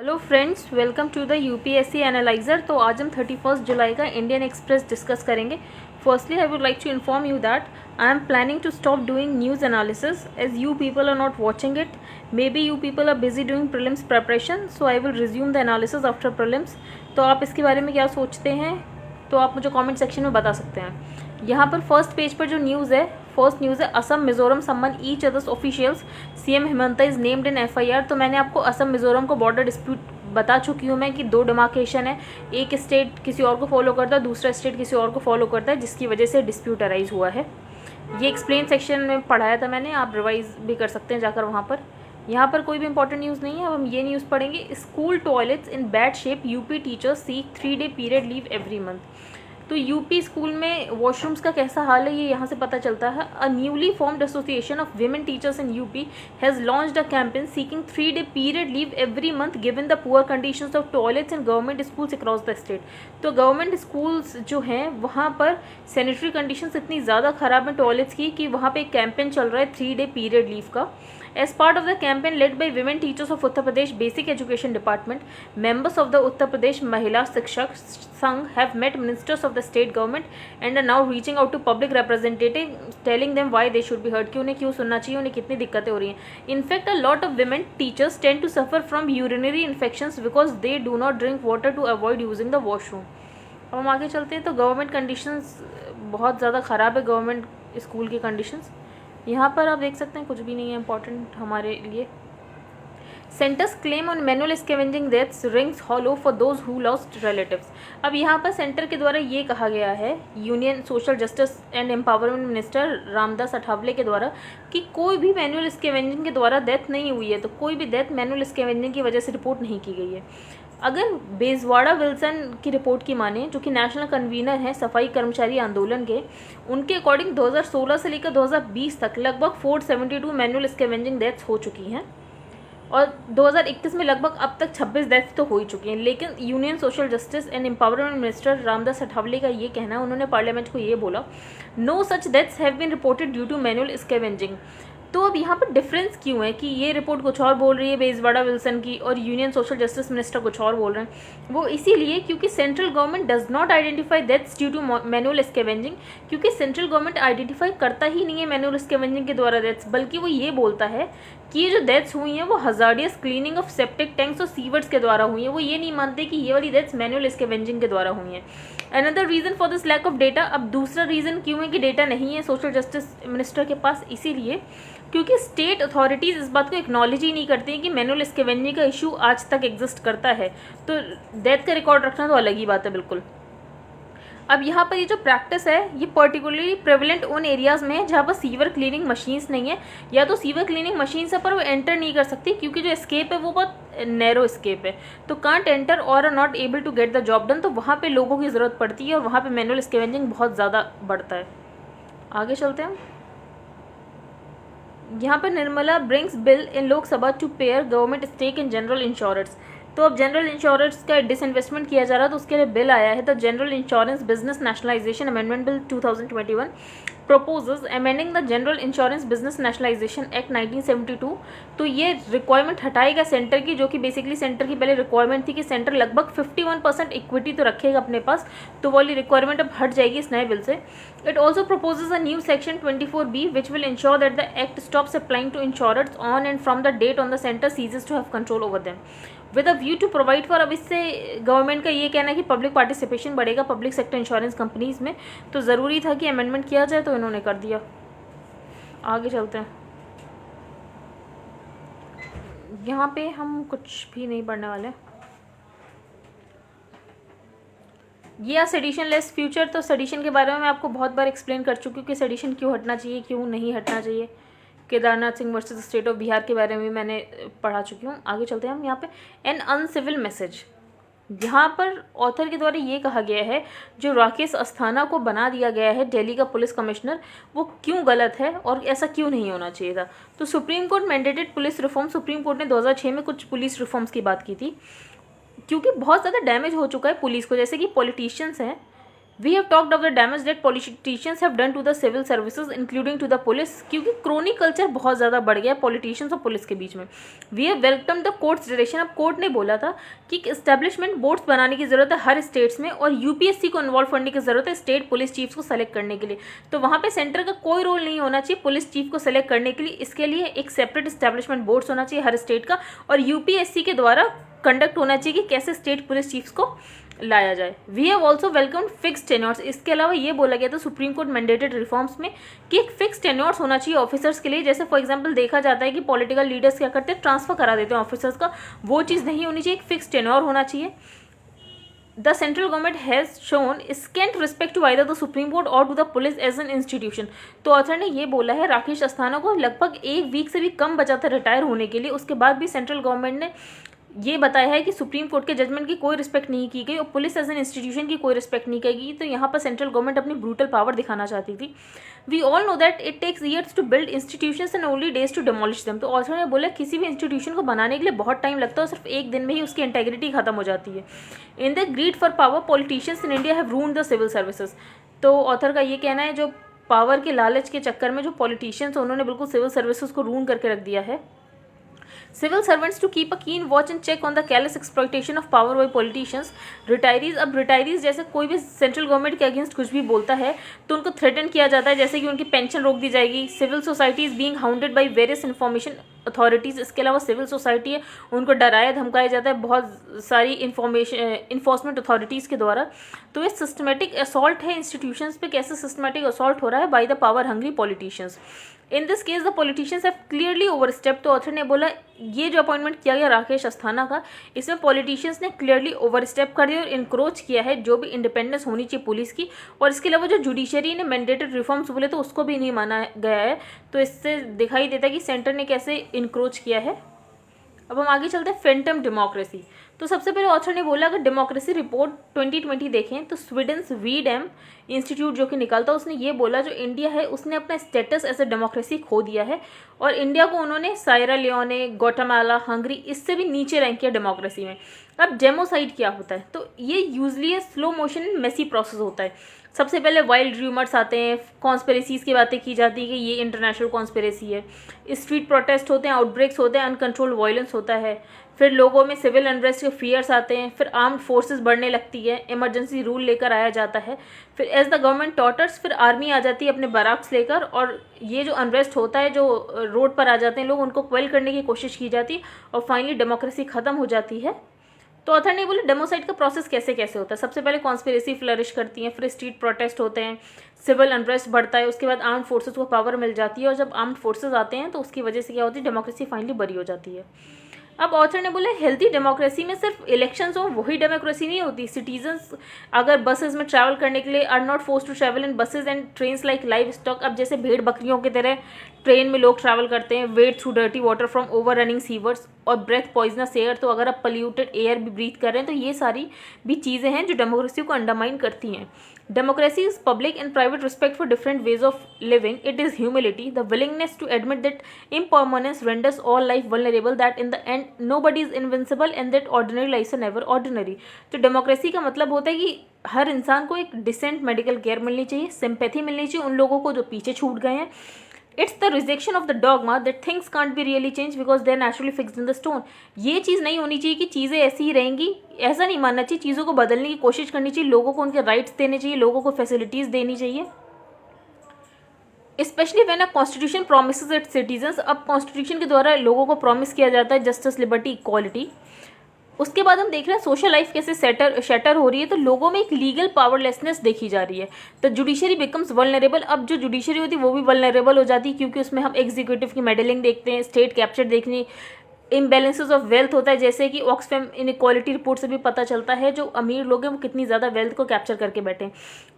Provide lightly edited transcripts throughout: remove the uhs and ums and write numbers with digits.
Hello friends, welcome to the UPSC analyser. तो आज हम 31 जुलाई का इंडियन एक्सप्रेस डिस्कस करेंगे। Firstly I would like to inform you that I am planning to stop doing news analysis as you people are not watching it. Maybe you people are busy doing prelims preparation, so I will resume the analysis after prelims. तो आप इसके बारे में क्या सोचते हैं, तो आप मुझे कमेंट सेक्शन में बता सकते हैं। यहाँ पर फर्स्ट पेज पर जो न्यूज़ है, फर्स्ट न्यूज़ है Assam Mizoram summon each others officials, CM Himanta is named in FIR. तो मैंने आपको असम मिजोरम को बॉर्डर डिस्प्यूट बता चुकी हूँ मैं कि दो डिमार्केशन है, एक स्टेट किसी और को फॉलो करता है, दूसरा स्टेट किसी और को फॉलो करता है, जिसकी वजह से डिस्प्यूट अराइज हुआ है। ये एक्सप्लेन सेक्शन में पढ़ाया था मैंने, आप रिवाइज भी कर सकते हैं जाकर वहाँ पर। यहाँ पर कोई भी इंपॉर्टेंट न्यूज़ नहीं है। अब हम ये न्यूज़ पढ़ेंगे, school toilets in bad shape, UP teachers seek 3 day period leave every month. तो यूपी स्कूल में वॉशरूम्स का कैसा हाल है, ये यहाँ से पता चलता है। A newly formed association of women teachers in UP has launched a campaign seeking 3 day period leave every month given the poor conditions of toilets in government schools across the state. तो government schools जो हैं वहाँ पर sanitary conditions इतनी ज़्यादा ख़राब हैं toilets की कि वहाँ पे एक कैंपेन चल रहा है 3 डे पीरियड लीव का। As part of the campaign led by women teachers of Uttar Pradesh Basic Education Department, members of the Uttar Pradesh Mahila Shikshak Sangh have met ministers of the state government and are now reaching out to public representatives, telling them why they should be heard, कि उन्हें क्यों सुनना चाहिए, उन्हें कितनी दिक्कतें हो रही हैं। In fact, a lot of women teachers tend to suffer from urinary infections because they do not drink water to avoid using the washroom। अब हम आगे चलते हैं। तो गवर्नमेंट कंडीशंस बहुत ज़्यादा ख़राब है, गवर्नमेंट स्कूल की कंडीशंस। यहाँ पर आप देख सकते हैं कुछ भी नहीं है इंपॉर्टेंट हमारे लिए। Centres claim on manual scavenging deaths rings hollow for those who lost relatives. अब यहाँ पर सेंटर के द्वारा ये कहा गया है, union social justice and empowerment minister Ramdas Athawale के द्वारा, कि कोई भी मैनुअल स्कैवेंजिंग के द्वारा डेथ नहीं हुई है। तो कोई भी डेथ मैनुअल स्कैवेंजिंग की वजह से रिपोर्ट नहीं की गई है। अगर बेजवाड़ा विल्सन की रिपोर्ट की माने, जो कि नेशनल कन्वीनर हैं सफाई कर्मचारी आंदोलन के, उनके अकॉर्डिंग 2016 से लेकर 2020 तक लगभग 472 मैनुअल स्कैवेंजिंग डेथ्स हो चुकी हैं और 2021 में लगभग अब तक 26 डेथ्स तो हो ही चुकी हैं। लेकिन union social justice and empowerment minister Ramdas Athawale का ये कहना है, उन्होंने पार्लियामेंट को ये बोला, no such deaths have been reported due to manual scavenging. तो अब यहाँ पर डिफरेंस क्यों है कि ये रिपोर्ट कुछ और बोल रही है बेजवाड़ा विल्सन की और यूनियन सोशल जस्टिस मिनिस्टर कुछ और बोल रहे हैं? वो इसीलिए क्योंकि central government does not identify deaths due to manual scavenging, क्योंकि सेंट्रल गवर्नमेंट आइडेंटिफाई करता ही नहीं है मैनुअल स्कैवेंजिंग के द्वारा डेथ्स, बल्कि वो ये बोलता है कि ये जो डेथ्स हुई हैं वो hazardous cleaning of septic tanks और सीवर्स के द्वारा हुई हैं। वो ये नहीं मानते कि ये वाली डेथ्स मैनुअल स्कैवेंजिंग के द्वारा हुई हैं। Another reason for this lack of data. अब दूसरा रीज़न क्यों है कि डेटा नहीं है सोशल जस्टिस मिनिस्टर के पास? इसीलिए क्योंकि स्टेट अथॉरिटीज़ इस बात को एक्नॉलेज ही नहीं करती हैं कि मैनुअल स्कैवेंजिंग का इशू आज तक एग्जिस्ट करता है। तो डेथ का रिकॉर्ड रखना तो अलग ही बात है बिल्कुल। अब यहाँ पर ये जो प्रैक्टिस है ये पर्टिकुलरली प्रेवलेंट उन एरियाज़ में है जहाँ पर सीवर क्लीनिंग मशीन्स नहीं है, या तो सीवर क्लीनिंग मशीन्स है पर वो एंटर नहीं कर सकती क्योंकि जो स्केप है वो बहुत नैरो स्केप है, तो can't enter or are not able to get the job done. तो वहाँ पे लोगों की ज़रूरत पड़ती है और वहाँ पे मैनुअल स्कैवेंजिंग बहुत ज़्यादा बढ़ता है। आगे चलते हैं। यहाँ पर Nirmala brings bill in Lok Sabha to pare government stake in general insurance. तो अब जनरल इंश्योरेंस का डिसइन्वेस्टमेंट किया जा रहा है, तो उसके लिए बिल आया है। The general insurance business nationalisation amendment bill 2021 proposes amending the general insurance business nationalisation act 1972। तो ये रिक्वायरमेंट हटाएगा सेंटर की, जो कि बेसिकली सेंटर की पहले रिक्वायरमेंट थी कि सेंटर लगभग 51% इक्विटी तो रखेगा अपने पास, तो वो वाली रिक्वायरमेंट अब हट जाएगी इस नए बिल से। It also proposes a new section 24B which will ensure that the act stops applying to insurance on and from the date on the centre ceases to have control over them with a view to provide for. अब इससे government का ये कहना है कि public participation बढ़ेगा public sector insurance companies में, तो ज़रूरी था कि अमेंडमेंट किया जाए, तो इन्होंने कर दिया। आगे चलते हैं। यहाँ पे हम कुछ भी नहीं पढ़ने वाले। ये सेडिशन लेस फ्यूचर। तो सेडिशन के बारे में मैं आपको बहुत बार एक्सप्लेन कर चुकी हूँ कि सेडिशन क्यों हटना चाहिए, क्यों नहीं हटना चाहिए। Kedarnath Singh versus state of Bihar के बारे में मैंने पढ़ा चुकी हूँ। आगे चलते हैं हम। यहाँ पे एन अनसिविल मैसेज, यहाँ पर ऑथर के द्वारा ये कहा गया है जो राकेश अस्थाना को बना दिया गया है दिल्ली का पुलिस कमिश्नर, वो क्यों गलत है और ऐसा क्यों नहीं होना चाहिए था। तो supreme court mandated police reform, supreme court ने 2006 में कुछ पुलिस रिफॉर्म्स की बात की थी, क्योंकि बहुत ज़्यादा डैमेज हो चुका है पुलिस को। जैसे कि पॉलिटिशियंस हैं, we have talked of the damage that politicians have done to the civil services including to the police, क्योंकि क्रोनी कल्चर बहुत ज़्यादा बढ़ गया है पॉलिटिशियंस और पुलिस के बीच में. We have welcome the court's direction. अब कोर्ट ने बोला था कि एस्टेब्लिशमेंट बोर्ड्स बनाने की जरूरत है हर स्टेट्स में और यूपीएससी को इन्वॉल्व करने की जरूरत है स्टेट पुलिस चीफ्स को सेलेक्ट करने के लिए. तो वहाँ पे सेंटर का कोई रोल नहीं होना चाहिए पुलिस चीफ को सेलेक्ट करने के लिए. इसके लिए एक सेपरेट एस्टेब्लिशमेंट बोर्ड्स होना चाहिए हर स्टेट का और यूपीएससी के द्वारा कंडक्ट होना चाहिए कि कैसे स्टेट पुलिस चीफ्स को लाया जाए. We have also welcomed fix tenures. इसके अलावा ये बोला गया था सुप्रीम कोर्ट मैंडेटेड रिफॉर्म्स में कि एक फिक्स टेन्योर्स होना चाहिए ऑफिसर्स के लिए. जैसे फॉर एग्जांपल देखा जाता है कि पॉलिटिकल लीडर्स क्या करते हैं, ट्रांसफर करा देते हैं ऑफिसर्स का. वो चीज़ नहीं होनी चाहिए, एक फिक्स टेन्योर होना चाहिए. The central government has shown scant respect to either the Supreme Court or to the police as an institution. तो ऑथर ने ये बोला है राकेश अस्थाना को लगभग 1 वीक से भी कम बचा था रिटायर होने के लिए. उसके बाद भी सेंट्रल गवर्नमेंट ने ये बताया है कि सुप्रीम कोर्ट के जजमेंट की कोई रिस्पेक्ट नहीं की गई और पुलिस एज एन इंस्टीट्यूशन की कोई रिस्पेक्ट नहीं की गई. तो यहाँ पर सेंट्रल गवर्नमेंट अपनी ब्रूटल पावर दिखाना चाहती थी. We all know that it takes years to build institutions and only days to demolish them. तो ऑथर ने बोला किसी भी इंस्टीट्यूशन को बनाने के लिए बहुत टाइम लगता है और सिर्फ एक दिन में ही उसकी इंटेग्रिटी खत्म हो जाती है. In the greed for power politicians in India have ruined the civil services. तो ऑथर का ये कहना है जो पावर के लालच के चक्कर में जो पॉलिटिशियंस उन्होंने बिल्कुल सिविल सर्विसेज को रून करके रख दिया है. Civil servants to keep a keen watch and check on the careless exploitation of power by politicians. Retirees, अब retirees जैसे कोई भी सेंट्रल गवर्नमेंट के अगेंस्ट कुछ भी बोलता है तो उनको थ्रेटन किया जाता है, जैसे कि उनकी पेंशन रोक दी जाएगी. Civil society is being hounded by various information authorities. इसके अलावा सिविल सोसाइटी है उनको डराया धमकाया जाता है बहुत सारी इन्फोर्समेंट अथॉरिटीज़ के द्वारा. तो ये सिस्टमेटिक असॉल्ट है इंस्टीट्यूशंस पे. कैसे सिस्टमेटिक असॉल्ट हो रहा है by the power hungry politicians. In this case the politicians have clearly overstep. तो ऑथर ने बोला ये जो अपॉइंटमेंट किया गया राकेश अस्थाना का, इसमें पॉलिटिशियंस ने क्लियरली ओवरस्टेप कर दिया और इनक्रोच किया है जो भी इंडिपेंडेंस होनी चाहिए पुलिस की. और इसके अलावा जो जुडिशरी ने मैंडेटेड रिफॉर्म्स बोले तो उसको भी नहीं माना गया है. तो इससे दिखाई देता है कि सेंटर ने कैसे इनक्रोच किया है. अब हम आगे चलते हैं फेंटम डेमोक्रेसी. तो सबसे पहले ऑथर ने बोला अगर डेमोक्रेसी रिपोर्ट 2020 देखें तो स्वीडन्स वीडएम इंस्टीट्यूट जो कि निकालता उसने ये बोला जो इंडिया है उसने अपना स्टेटस एज ए डेमोक्रेसी खो दिया है और इंडिया को उन्होंने सायरा लियोने, ग्वाटेमाला, हंगरी इससे भी नीचे रैंक किया डेमोक्रेसी में. अब जेनोसाइड क्या होता है तो ये usually slow motion and messy process होता है. सबसे पहले वाइल्ड र्यूमर्स आते हैं, कॉन्स्पिरेसीज़ की बातें की जाती है कि ये इंटरनेशनल कॉन्स्पिरेसी है. स्ट्रीट प्रोटेस्ट होते हैं, आउटब्रेक्स होते हैं, अनकंट्रोल्ड वायलेंस होता है. फिर लोगों में सिविल अनरेस्ट के फियर्स आते हैं. फिर आर्म्ड फोर्सेस बढ़ने लगती है, इमरजेंसी रूल लेकर आया जाता है. फिर एज द गवर्नमेंट टॉटर्स फिर आर्मी आ जाती है अपने बराक्स लेकर और ये जो अनरेस्ट होता है जो रोड पर आ जाते हैं लोग उनको क्वेल करने की कोशिश की जाती है और फाइनली डेमोक्रेसी ख़त्म हो जाती है. तो ऑथर ने बोला डेमोसाइड का प्रोसेस कैसे कैसे होता है. सबसे पहले कॉन्स्पिरेसी फ्लरिश करती हैं, फिर स्ट्रीट प्रोटेस्ट होते हैं, सिविल अनरेस्ट बढ़ता है, उसके बाद आर्म्ड फोर्सेस को पावर मिल जाती है और जब आर्म्ड फोर्सेस आते हैं तो उसकी वजह से क्या होती है डेमोक्रेसी फाइनली बरी हो जाती है. अब ऑथर ने बोला हेल्थी डेमोक्रेसी में सिर्फ इलेक्शंस हो वही डेमोक्रेसी नहीं होती. सिटीजन्स अगर बसेस में ट्रैवल करने के लिए are not force to travel in buses and trains like livestock. अब जैसे भेड़ बकरियों की तरह ट्रेन में लोग ट्रैवल करते हैं, wade through dirty water from over running sewers और ब्रेथ पॉइजनस एयर. तो अगर आप पोल्यूटेड एयर भी ब्रीथ कर रहे हैं तो ये सारी भी चीज़ें हैं जो डेमोक्रेसी को अंडरमाइन करती हैं. Democracy is public and private respect for different ways of living. It is humility, the willingness to admit that impermanence renders all life vulnerable, that in the end nobody is invincible and that ordinary lives are never ordinary. तो democracy का मतलब होता है कि हर इंसान को एक decent medical care मिलनी चाहिए, सिंपैथी मिलनी चाहिए उन लोगों को जो पीछे छूट गए हैं. It's the rejection of the dogma that things can't be really change because they are naturally fixed in the stone. ये चीज़ नहीं होनी चाहिए कि चीज़ें ऐसी ही रहेंगी, ऐसा नहीं मानना चाहिए. चीज़ों को बदलने की कोशिश करनी चाहिए, लोगों को उनके राइट्स देने चाहिए, लोगों को फैसिलिटीज़ देनी चाहिए. Specially when a constitution promises it's citizens. अब कॉन्स्टिट्यूशन के द्वारा लोगों को प्रॉमिस किया जाता है जस्टिस, लिबर्टी, इक्वालिटी. उसके बाद हम देख रहे हैं सोशल लाइफ कैसे शटर हो रही है. तो लोगों में एक लीगल पावरलेसनेस देखी जा रही है. तो जुडिशरी बिकम्स वल्नरेबल. अब जो जुडिशरी होती है वो भी वल्नरेबल हो जाती है क्योंकि उसमें हम एग्जीक्यूटिव की मेडलिंग देखते हैं, स्टेट कैप्चर देखने, इम्बैलेंसेस ऑफ वेल्थ होता है जैसे कि ऑक्सफैम इनइक्वालिटी रिपोर्ट से भी पता चलता है जो अमीर लोग हैं वो कितनी ज़्यादा वेल्थ को कैप्चर करके बैठे हैं.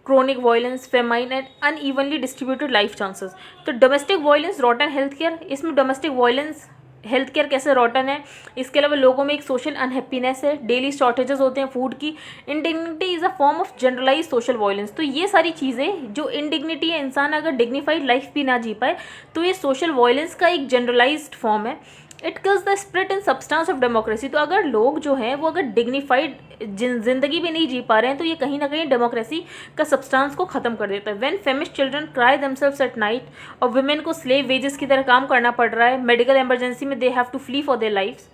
Chronic violence, famine and unevenly distributed life chances. तो domestic violence, rotten health care. इसमें डोमेस्टिक वायलेंस हेल्थ केयर कैसे रॉटन है. इसके अलावा लोगों में एक सोशल अनहैप्पीनेस है, डेली शॉर्टेजेस होते हैं फूड की. Indignity is a form of generalise social violence. तो ये सारी चीज़ें जो इंडिग्निटी है, इंसान अगर डिग्निफाइड लाइफ भी ना जी पाए तो ये सोशल वायलेंस का एक जनरलाइज्ड फॉर्म है. It kills the spirit and substance of democracy. तो अगर लोग जो हैं वो अगर डिग्निफाइड जिंदगी भी नहीं जी पा रहे हैं तो ये कहीं ना कहीं डेमोक्रेसी का सब्सटेंस को खत्म कर देता है। When famish children cry themselves at night, और वुमेन को स्लेव वेजेस की तरह काम करना पड़ रहा है, मेडिकल इमरजेंसी में they have to flee for their lives.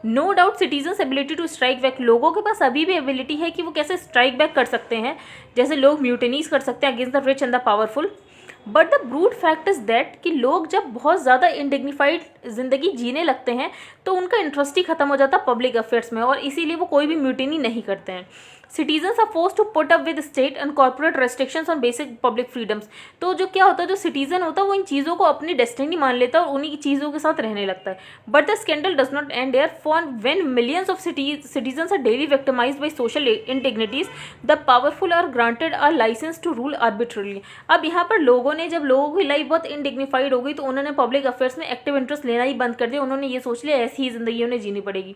No doubt citizens ability to strike back, लोगों के पास अभी भी एबिलिटी है कि वो कैसे स्ट्राइक बैक कर सकते हैं, जैसे लोग म्यूटनीज कर सकते हैं against the rich and the powerful. But the brute fact is that कि लोग जब बहुत ज़्यादा इनडिग्निफाइड जिंदगी जीने लगते हैं तो उनका इंटरेस्ट ही खत्म हो जाता है पब्लिक अफेयर्स में, और इसीलिए वो कोई भी म्यूटिनी नहीं करते हैं। Citizens are force to put up with state and corporate restrictions on basic public freedoms. तो जो क्या होता है, जो सिटीजन होता है वो इन चीज़ों को अपनी डेस्टिनी मान लेता है और उन्हीं की चीज़ों के साथ रहने लगता है। But the scandal does not end there, for when millions of citizens are daily victimised by social indignities, the powerful are granted a licence to rule arbitrarily. अब यहाँ पर लोगों ने, जब लोगों की लाइफ बहुत इनडिग्निफाइड हो गई तो उन्होंने पब्लिक अफेयर्स में एक्टिव इंटरेस्ट लेना ही बंद कर दिया। उन्होंने ये सोच लिया ऐसी ही जिंदगी उन्हें जीनी पड़ेगी।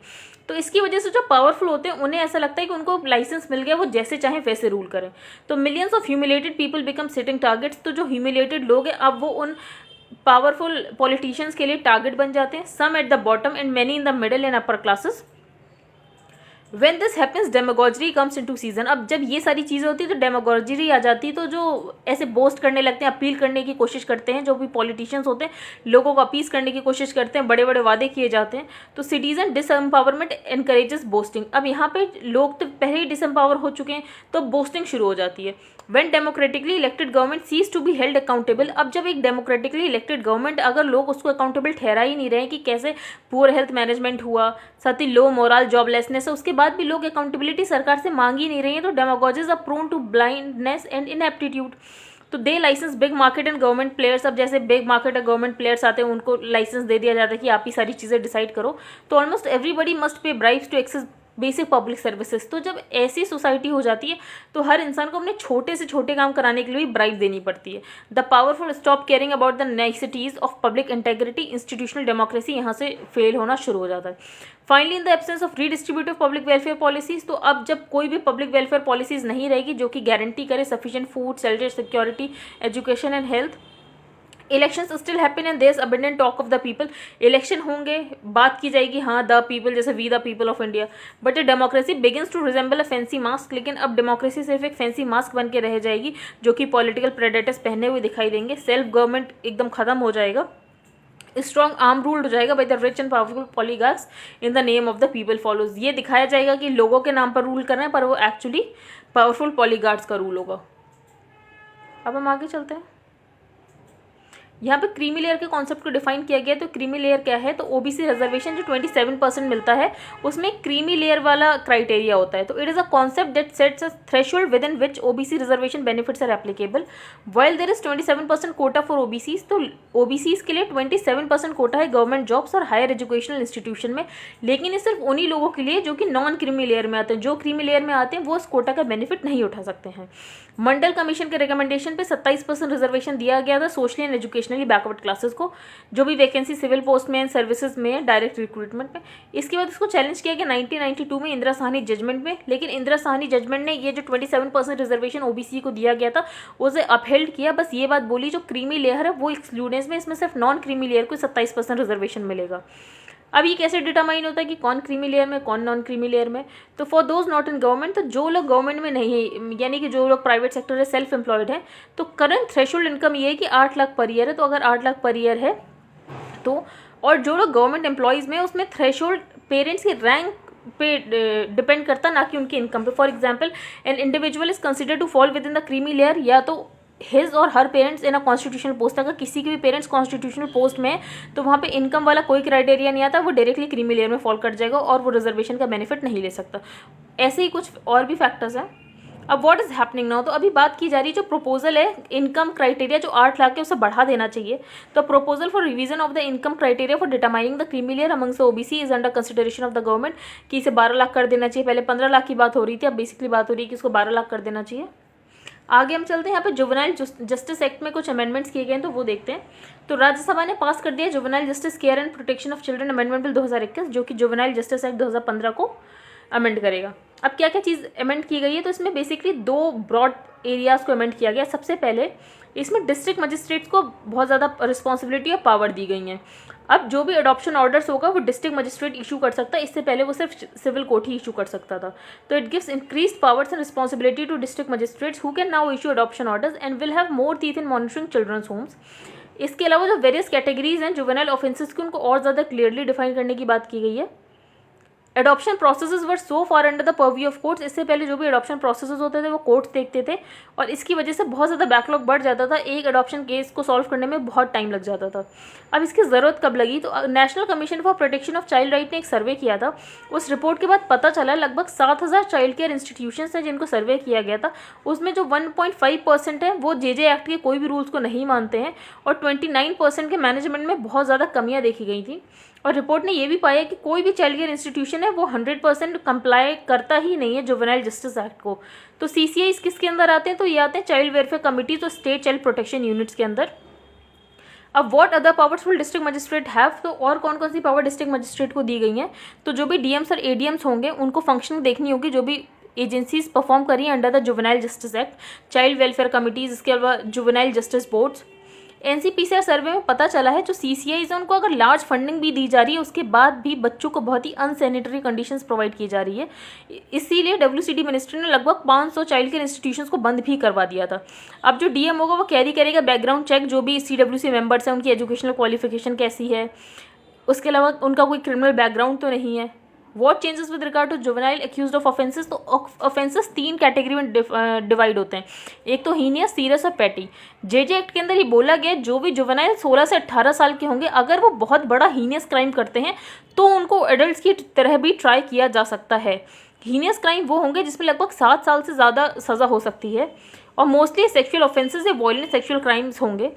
तो इसकी वजह से जो पावरफुल होते हैं उन्हें ऐसा लगता है कि उनको लाइसेंस मिल गया, वो जैसे चाहें वैसे रूल करें। तो millions of humiliated people become sitting targets. तो जो ह्यूमिलेटेड लोग हैं अब वो उन पावरफुल पॉलिटिशियंस के लिए टारगेट बन जाते हैं। Some at the bottom and many in the middle and upper classes. When this happens, demagoguery comes into season। अब जब ये सारी चीज़ें होती है तो डेमागोजरी आ जाती है। तो जो ऐसे बोस्ट करने लगते हैं, अपील करने की कोशिश करते हैं, जो भी पॉलिटिशियंस होते हैं लोगों को अपील करने की कोशिश करते हैं, बड़े बड़े वादे किए जाते हैं। तो सिटीजन डिसएम्पावरमेंट एनकरेजेस बोस्टिंग। अब यहाँ पे लोग तो पहले ही डिसएम्पावर हो चुके हैं तो बोस्टिंग शुरू हो जाती है। When democratically elected government cease to be held accountable, अब जब एक डेमोक्रेटिकली इलेक्टेड गवर्नमेंट अगर लोग उसको अकाउंटेबल ठहरा ही नहीं रहे कि कैसे पुअर हेल्थ मैनेजमेंट हुआ, साथ ही लो मोरल जॉबलेसनेस है, उसके बाद भी लोग अकाउंटेबिलिटी सरकार से मांग ही नहीं रही है, तो demagogies are prone to blindness and ineptitude. तो they license big market and government players. अब जैसे बिग मार्केट और गवर्नमेंट प्लेयर्स आते हैं उनको लाइसेंस दे दिया जाता है कि आप ही सारी चीज़ें डिसाइड करो। तो almost everybody must pay bribes to access basic public services. तो जब ऐसी सोसाइटी हो जाती है तो हर इंसान को अपने छोटे से छोटे काम कराने के लिए भी ब्राइब देनी पड़ती है। The powerful stop caring about the niceties of public integrity, institutional democracy यहाँ से फेल होना शुरू हो जाता है। Finally in the absence of redistributive public welfare policies, तो अब जब कोई भी पब्लिक वेलफेयर पॉलिसीज नहीं रहेगी जो कि गारंटी करे sufficient food, shelter, security, education and health, elections still happen and there is abundant talk of the people. Election होंगे, बात की जाएगी, हाँ द पीपल, जैसे we the people of India, but a democracy begins to resemble a fancy mask. लेकिन अब democracy सिर्फ एक फैंसी मास्क बन के रह जाएगी जो कि पॉलिटिकल प्रेडेटर्स पहने हुए दिखाई देंगे। सेल्फ गवर्नमेंट एकदम खत्म हो जाएगा। स्ट्रॉन्ग आर्म रूल्ड हो जाएगा by the rich and powerful oligarchs in the name of the people follows. ये दिखाया जाएगा कि लोगों के नाम पर रूल कर रहे हैं पर वो एक्चुअली पावरफुल पॉलीगार्क्स का रूल होगा। अब हम आगे चलते हैं। यहाँ पे क्रीमी लेयर के कॉन्सेप्ट को डिफाइन किया गया है। तो क्रीमी लेयर क्या है, तो ओबीसी रिजर्वेशन जो 27% मिलता है उसमें क्रीमी लेयर वाला क्राइटेरिया होता है। तो it is a concept that sets a threshold within which OBC reservation benefits are applicable. While there is 27% quota for OBCs, तो ओबीसीज के लिए 27% कोटा है गवर्नमेंट जॉब्स और हायर एजुकेशनल इंस्टीट्यूशन में। लेकिन ये सिर्फ उन्हीं लोगों के लिए जो कि नॉन क्रीमी लेयर में आते हैं। जो क्रीमी लेयर में आते हैं वो इस कोटा का बेनिफिट नहीं उठा सकते हैं। मंडल कमीशन के रिकमेंडेशन पे 27% रिजर्वेशन दिया गया था socially and educationally backward classes को, जो भी वैकेंसी सिविल पोस्ट में एंड सर्विसेज में डायरेक्ट रिक्रूटमेंट में। इसके बाद इसको चैलेंज किया गया 1992 में इंदिरा साहनी जजमेंट में। लेकिन इंदिरा साहनी जजमेंट ने ये जो 27% रिजर्वेशन ओबीसी को दिया गया था उसे अपहेल्ड किया। बस ये बात बोली जो क्रीमी लेयर है वो एक्सक्लूडेंस में, इसमें सिर्फ नॉन क्रीमी लेयर को 27% रिजर्वेशन मिलेगा। अब ये कैसे डिटरमाइन होता है कि कौन क्रीमी लेयर में कौन नॉन क्रीमी लेयर में। तो for those not in government, तो जो लोग गवर्नमेंट में नहीं है यानी कि जो लोग प्राइवेट सेक्टर है, सेल्फ एम्प्लॉयड है, तो करंट थ्रेशोल्ड इनकम ये है कि 8 लाख पर ईयर है। तो अगर 8 लाख पर ईयर है तो, और जो लोग गवर्नमेंट एम्प्लॉयज़ में उसमें थ्रेशोल्ड पेरेंट्स की रैंक पे डिपेंड करता, ना कि उनके इनकम पे। For example an individual is consider to fall within the creamy layer या तो his or her parents in a constitutional post. अगर किसी के भी पेरेंट्स कॉन्स्टिट्यूशनल पोस्ट में है तो वहाँ पे इनकम वाला कोई क्राइटेरिया नहीं आता, वो डायरेक्टली क्रीमी लेयर में फॉल कर जाएगा और वो रिजर्वेशन का बेनिफिट नहीं ले सकता। ऐसे ही कुछ और भी फैक्टर्स हैं। अब व्हाट इज हैपनिंग नाउ, तो अभी बात की जा रही है जो प्रपोजल है इनकम क्राइटेरिया जो 8 लाख है उसे बढ़ा देना चाहिए। तो proposal for revision of the income criteria for determining the creamy layer among the OBC is under consideration of the government, कि इसे 12 लाख कर देना चाहिए। पहले 15 लाख की बात हो रही थी, अब बेसिकली बात हो रही है कि इसको 12 लाख कर देना चाहिए। आगे हम चलते हैं। यहाँ पे जुवेनाइल जस्टिस एक्ट में कुछ अमेंडमेंट्स किए गए हैं तो वो देखते हैं। तो राज्यसभा ने पास कर दिया juvenile justice care and protection of children amendment bill 2021, जो कि जुवेनाइल जस्टिस एक्ट 2015 को अमेंड करेगा। अब क्या क्या चीज़ अमेंड की गई है, तो इसमें बेसिकली 2 ब्रॉड एरियाज़ को अमेंड किया गया। सबसे पहले इसमें डिस्ट्रिक्ट मजिस्ट्रेट्स को बहुत ज़्यादा रिस्पॉन्सिबिलिटी और पावर दी गई हैं। अब जो भी अडॉप्शन ऑर्डर्स होगा वो डिस्ट्रिक्ट मजिस्ट्रेट इशू कर सकता है, इससे पहले वो सिर्फ सिविल कोर्ट ही इशू कर सकता था। तो it gives increase powers and responsibility to district magistrates who can now issue adoption orders and will have more teeth in monitoring children's homes. इसके अलावा जो वेरियस कैटेगरीज हैं जुवेनाइल ऑफेंसेस की, उनको और ज़्यादा क्लियरली डिफाइन करने की बात की गई है। Adoption processes were so far under the purview of courts, इससे पहले जो भी एडॉप्शन प्रोसेसेस होते थे वो कोर्ट्स देखते थे और इसकी वजह से बहुत ज़्यादा बैकलॉग बढ़ जाता था, एक एडॉप्शन केस को सॉल्व करने में बहुत टाइम लग जाता था। अब इसकी ज़रूरत कब लगी, तो national commission for protection of child right ने एक सर्वे किया था। उस रिपोर्ट के बाद पता चला लगभग 7,000 चाइल्ड केयर इंस्टीट्यूशंस हैं जिनको सर्वे किया गया था, उसमें जो 1.5% है वो JJ एक्ट के कोई भी रूल्स को नहीं मानते हैं और 29% के मैनेजमेंट में बहुत ज़्यादा कमियाँ देखी गई थी। और रिपोर्ट ने ये भी पाया कि कोई भी चाइल्ड केयर इंस्टीट्यूशन है वो 100% कंप्लाई करता ही नहीं है जुवेनाइल जस्टिस एक्ट को। तो CCIs किसके अंदर आते हैं, तो ये आते हैं चाइल्ड वेलफेयर कमिटीज और स्टेट चाइल्ड प्रोटेक्शन यूनिट्स के अंदर। अब what other powers will district magistrate have, तो और कौन कौन सी पावर डिस्ट्रिक्ट मजिस्ट्रेट को दी गई हैं, तो जो भी DMs और ADMs होंगे उनको फंक्शनिंग देखनी होगी, जो भी एजेंसीज परफॉर्म करी under the juvenile justice act, child welfare committees, इसके अलावा जुवेनाइल जस्टिस बोर्ड्स। NCPCR सर्वे में पता चला है जो CCIs हैं उनको अगर लार्ज फंडिंग भी दी जा रही है उसके बाद भी बच्चों को बहुत ही अनसैनिटरी कंडीशंस प्रोवाइड की जा रही है, इसीलिए WCD मिनिस्ट्री ने लगभग 500 चाइल्ड केयर इंस्टीट्यूशंस को बंद भी करवा दिया था। अब जो DM होगा वो कैरी करेगा बैकग्राउंड चेक, जो भी CWC मेंबर्स हैं उनकी एजुकेशनल क्वालिफिकेशन कैसी है, उसके अलावा उनका कोई क्रिमिनल बैकग्राउंड तो नहीं है। What changes with regard to juvenile accused of offences, तो ऑफेंसेस 3 कैटेगरी में डिवाइड होते हैं, एक तो हीनियस, सीरियस और पैटी। JJ एक्ट के अंदर ये बोला गया जो भी जुवेनाइल 16 से 18 साल के होंगे अगर वो बहुत बड़ा हीनियस क्राइम करते हैं तो उनको एडल्ट की तरह भी ट्राई किया जा सकता है। हीनियस क्राइम वो होंगे जिसमें लगभग 7 साल से ज़्यादा सज़ा हो सकती है और मोस्टली सेक्शुअल ऑफेंसेस या वायलेंट सेक्शुअल क्राइम्स होंगे।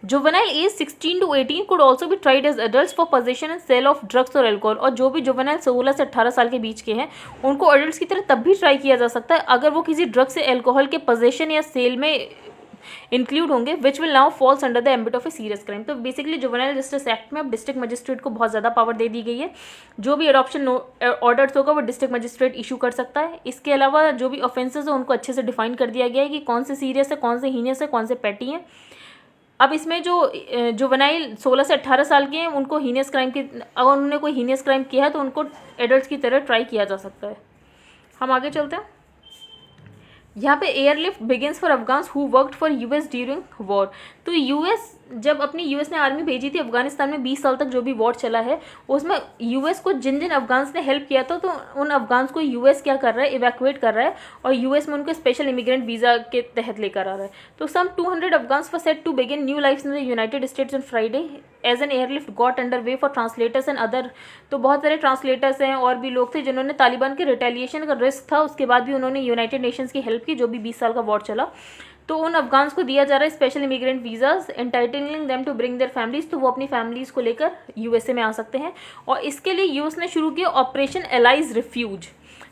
Juvenile age 16 to 18 could also be tried as adults for possession and sale of drugs और अल्कोहल, और जो भी जुवेनाइल 16 से 18 साल के बीच के हैं उनको एडल्ट्स की तरह तब भी ट्राई किया जा सकता है अगर वो किसी ड्रग से अल्कोहल के पोजेशन या सेल में इंक्लूड होंगे, which will now falls under the ambit of a serious crime. तो बेसिकली जुवेनाइल जस्टिस एक्ट में अब डिस्ट्रिक्ट मजिस्ट्रेट को बहुत ज़्यादा पावर दे दी गई है, जो भी एडॉप्शन ऑर्डर्स होगा वो डिस्ट्रिक्ट मजिस्ट्रेट इशू कर सकता है। इसके अलावा जो भी ऑफेंसेस है उनको अच्छे से डिफाइन कर दिया गया है कि कौन से सीरियस है, कौन से हीनियस है, कौन से पैटी हैं। अब इसमें जो जुवेनाइल 16 से 18 साल के हैं उनको हीनियस क्राइम की, अगर उन्होंने कोई हीनियस क्राइम किया है तो उनको एडल्ट्स की तरह ट्राई किया जा सकता है। हम आगे चलते हैं। यहाँ पे airlift begins for Afghans who worked for US during war. तो US जब अपनी US ने आर्मी भेजी थी अफगानिस्तान में 20 साल तक जो भी वॉर चला है उसमें US को जिन जिन अफगान्स ने हेल्प किया था तो उन अफगान्स को US क्या कर रहा है, इवैक्यूएट कर रहा है और US में उनको स्पेशल इमिग्रेंट वीज़ा के तहत लेकर आ रहा है। तो some 200 Afghans were set to begin new life in the United States on Friday as an airlift got under way for translators and other. तो बहुत सारे ट्रांसलेटर्स हैं और भी लोग थे जिन्होंने तालिबान के रिटेलिएशन का रिस्क था उसके बाद भी उन्होंने यूनाइटेड नेशंस की हेल्प की, जो भी 20 साल का वॉर चला। तो उन अफगान्स को दिया जा रहा है special immigrant visas entitling them to bring their families, तो वो अपनी फैमिलीज़ को लेकर USA में आ सकते हैं। और इसके लिए US ने शुरू किया ऑपरेशन एलाइज रिफ्यूज।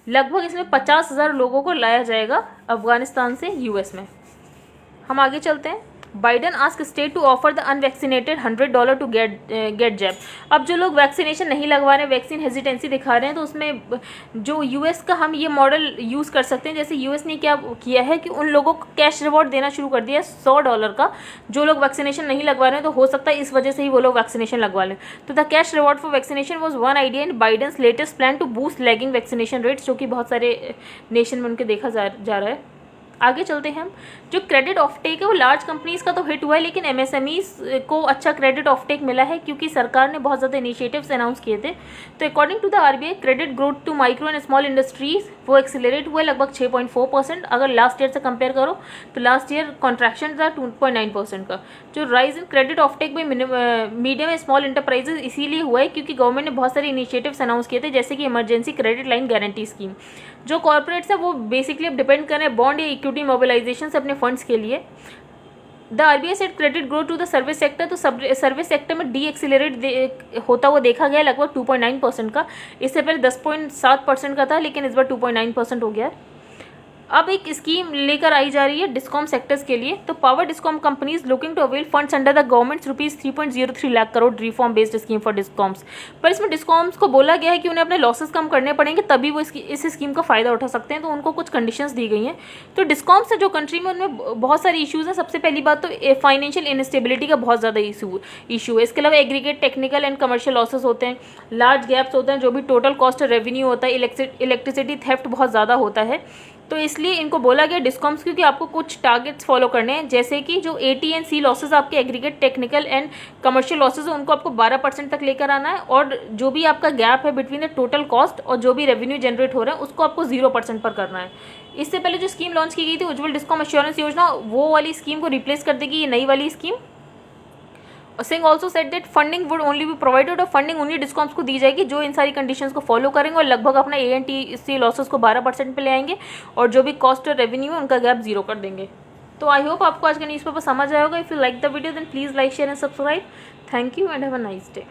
लगभग इसमें 50,000 लोगों को लाया जाएगा अफगानिस्तान से US में। हम आगे चलते हैं। Biden ask state to offer the unvaccinated $100 to get jab. अब जो लोग वैक्सीनेशन नहीं लगवा रहे हैं, वैक्सीन हेजिटेंसी दिखा रहे हैं, तो उसमें जो US का हम ये मॉडल यूज़ कर सकते हैं। जैसे US ने क्या किया है कि उन लोगों को कैश रिवॉर्ड देना शुरू कर दिया है $100 का, जो लोग वैक्सीनेशन नहीं लगवा रहे हैं, तो हो सकता है इस वजह से ही वो लोग वैक्सीनेशन लगवा लें। तो the cash reward for vaccination was one idea in Biden's latest plan to boost lagging vaccination rates, जो कि बहुत सारे नेशन में उनके देखा जा रहा है। आगे चलते हैं हम। जो क्रेडिट ऑफटेक है वो लार्ज कंपनीज़ का तो हिट हुआ है, लेकिन MSMEs को अच्छा क्रेडिट ऑफटेक मिला है क्योंकि सरकार ने बहुत ज़्यादा इनिशिएटिव्स अनाउंस किए थे। तो according to the RBI credit growth to micro and small industries वो एक्सेलरेट हुआ है लगभग 6.4%। अगर लास्ट ईयर से कंपेयर करो तो लास्ट ईयर कॉन्ट्रैक्शन था 2.9% का। जो rise in credit offtake by medium and small enterprises इसीलिए हुआ है क्योंकि गवर्नमेंट ने बहुत सारे इनिशिएटिव्स अनाउंस किए थे, जैसे कि emergency credit line guarantee scheme. जो कॉर्पोरेट्स है वो बेसिकली अब डिपेंड कर रहे हैं बॉन्ड या इक्विटी मोबिलाइजेशन से अपने फंड्स के लिए। The RBI set credit growth to the service sector, तो सर्विस सेक्टर में डी एक्सीलरेट होता हुआ देखा गया लगभग 2.9% का। इससे पहले 10.7% का था, लेकिन इस बार 2.9% हो गया है। अब एक स्कीम लेकर आई जा रही है डिस्कॉम सेक्टर्स के लिए। तो power discom companies looking to avail funds under the government ₹3.03 lakh crore reform based scheme for discoms. पर इसमें डिस्कॉम्स को बोला गया है कि उन्हें अपने लॉसेस कम करने पड़ेंगे, तभी वो इस स्कीम का फायदा उठा सकते हैं। तो उनको कुछ कंडीशंस दी गई हैं। तो डिस्कॉम्स है जो कंट्री में, उनमें बहुत सारी इशूज़ हैं। सबसे पहली बात तो फाइनेंशियल इनस्टेबिलिटी का बहुत ज़्यादा इशू है। इसके अलावा aggregate technical and commercial losses होते हैं, लार्ज गैप्स होते हैं, जो भी टोटल कॉस्ट रेवेन्यू होता है, इलेक्ट्रिसिटी थेफ्ट बहुत ज़्यादा होता है। तो इसलिए इनको बोला गया डिस्कॉम्स, क्योंकि आपको कुछ टारगेट्स फॉलो करने हैं, जैसे कि जो AT&C लॉसेस आपके aggregate technical and commercial losses है, उनको आपको 12% तक लेकर आना है, और जो भी आपका गैप है बिटवीन द टोटल कॉस्ट और जो भी रेवेन्यू जनरेट हो रहा है उसको आपको 0% पर करना है। इससे पहले जो स्कीम लॉन्च की गई थी उज्ज्वल डिस्कॉम एश्योरेंस योजना, वो वाली स्कीम को रिप्लेस कर देगी ये नई वाली scheme. Singh also set that funding would only be provided, और फंडिंग उन्हीं डिस्कॉम्स को दी जाएगी जो इन सारी कंडीशंस को फॉलो करेंगे और लगभग अपना AT&C लॉसेस को 12% पे ले आएंगे, और जो भी कॉस्ट और रेवेन्यू है उनका गैप 0 कर देंगे। तो आई होप आपको आज का न्यूज़पेपर समझ आया होगा। If you like the video then please like share and subscribe. Thank you and have a nice day.